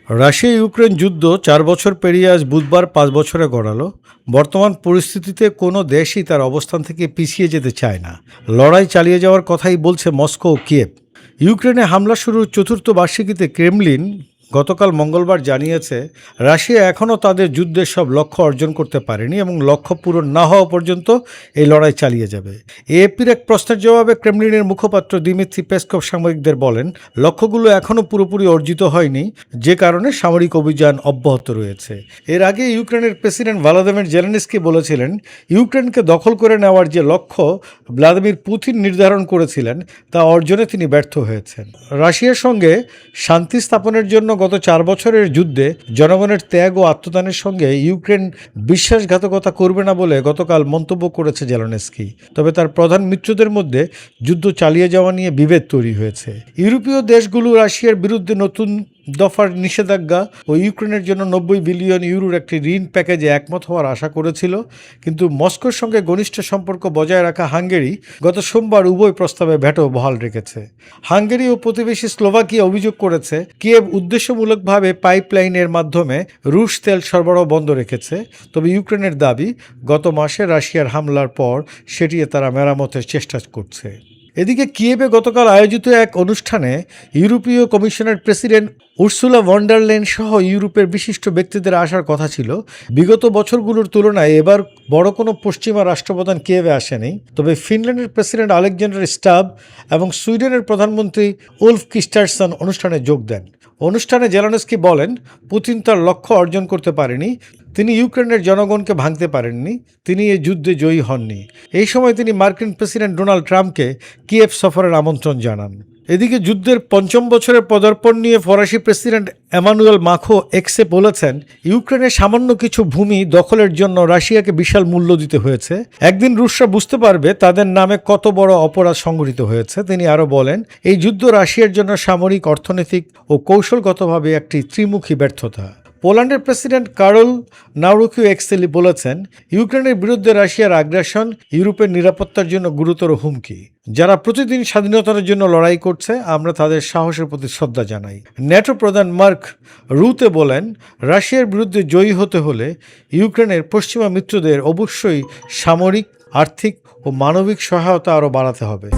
Russia Ukraine যুদ্ধ ৪ বছর পেরিয়ে আজ বুধবার ৫ বছরে গড়ালো। বর্তমান পরিস্থিতিতে কোনো দেশই তার অবস্থান থেকে পিছিয়ে যেতে চায় না। লড়াই চালিয়ে যাওয়ার কথাই বলছে মস্কো ও কিয়েভ। ইউক্রেনে হামলা শুরুর চতুর্থ বার্ষিকীতে ক্রেমলিন গতকাল মঙ্গলবার জানিয়েছে রাশিয়া এখনও তাদের যুদ্ধের সব লক্ষ্য অর্জন করতে পারেনি এবং লক্ষ্য পূরণ না হওয়া পর্যন্ত এই লড়াই চালিয়ে যাবে। এএপির এক প্রশ্নের জবাবে ক্রেমলিনের মুখপাত্র দিমিত্রি পেসকভ সাংবাদিকদের বলেন, লক্ষ্যগুলো এখনও পুরোপুরি অর্জিত হয়নি, যে কারণে সামরিক অভিযান অব্যাহত রয়েছে। এর আগে ইউক্রেনের প্রেসিডেন্ট ভলোদিমির জেলেনস্কি বলেছিলেন, ইউক্রেনকে দখল করে নেওয়ার যে লক্ষ্য ভ্লাদিমির পুতিন নির্ধারণ করেছিলেন তা অর্জনে তিনি ব্যর্থ হয়েছেন। রাশিয়ার সঙ্গে শান্তি স্থাপনের জন্য গত ৪ বছরের যুদ্ধে জনগণের ত্যাগ ও আত্মদানের সঙ্গে ইউক্রেন বিশ্বাসঘাতকতা করবে না বলে গতকাল মন্তব্য করেছে জেলেনস্কি। তবে তার প্রধান মিত্রদের মধ্যে যুদ্ধ চালিয়ে যাওয়া নিয়ে বিভেদ তৈরি হয়েছে। ইউরোপীয় দেশগুলো রাশিয়ার বিরুদ্ধে নতুন দফার নিষেধাজ্ঞা ও ইউক্রেনের জন্য ৯০ বিলিয়ন ইউরোর একটি ঋণ প্যাকেজে একমত হওয়ার আশা করেছিল, কিন্তু মস্কোর সঙ্গে ঘনিষ্ঠ সম্পর্ক বজায় রাখা হাঙ্গেরি গত সোমবার উভয় প্রস্তাবে ভেটো বহাল রেখেছে। হাঙ্গেরি ও প্রতিবেশী স্লোভাকিয়া অভিযোগ করেছে কিয়েভ উদ্দেশ্যমূলকভাবে পাইপলাইনের মাধ্যমে রুশ তেল সরবরাহ বন্ধ রেখেছে। তবে ইউক্রেনের দাবি, গত মাসে রাশিয়ার হামলার পর সেটি তারা মেরামতের চেষ্টা করছে। এদিকে কিয়েভে গতকাল আয়োজিত এক অনুষ্ঠানে ইউরোপীয় কমিশনের president Ursula von der Leyen সহ ইউরোপের বিশিষ্ট ব্যক্তিদের আসার কথা ছিল। বিগত বছরগুলোর তুলনায় এবার বড় কোনো পশ্চিমা রাষ্ট্রপ্রধান কিয়েভে আসেনি। তবে ফিনল্যান্ডের প্রেসিডেন্ট আলেকজান্ডার স্টাব এবং সুইডেনের প্রধানমন্ত্রী উলফ ক্রিস্টারসন অনুষ্ঠানে যোগ দেন। অনুষ্ঠানে জেলেনস্কি বলেন, পুতিন তার লক্ষ্য অর্জন করতে পারেনি, তিনি ইউক্রেনের জনগণকে ভাঙতে পারেননি, তিনি এই যুদ্ধে জয়ী হননি। এই সময় তিনি মার্কিন প্রেসিডেন্ট ডোনাল্ড ট্রাম্পকে কিয়েভ সফরের আমন্ত্রণ জানান। এদিকে যুদ্ধের ৫ম বছরের পদার্পণ নিয়ে ফরাসি প্রেসিডেন্ট এমানুয়েল মাখো এক্সে বলেছেন, ইউক্রেনের সামান্য কিছু ভূমি দখলের জন্য রাশিয়াকে বিশাল মূল্য দিতে হয়েছে। একদিন রুশরা বুঝতে পারবে তাদের নামে কত বড় অপরাধ সংঘটিত হয়েছে। তিনি আরও বলেন, এই যুদ্ধ রাশিয়ার জন্য সামরিক, অর্থনৈতিক ও কৌশলগতভাবে একটি ত্রিমুখী ব্যর্থতা। পোল্যান্ডের প্রেসিডেন্ট কার্ল নাউরুকিউ এক্সেলি বলেছেন, ইউক্রেনের বিরুদ্ধে রাশিয়ার আগ্রাসন ইউরোপের নিরাপত্তার জন্য গুরুতর হুমকি। যারা প্রতিদিন স্বাধীনতার জন্য লড়াই করছে, আমরা তাদের সাহসের প্রতি শ্রদ্ধা জানাই। ন্যাটো প্রধান মার্ক রুতে বলেন, রাশিয়ার বিরুদ্ধে জয়ী হতে হলে ইউক্রেনের পশ্চিমা মিত্রদের অবশ্যই সামরিক, আর্থিক ও মানবিক সহায়তা আরও বাড়াতে হবে।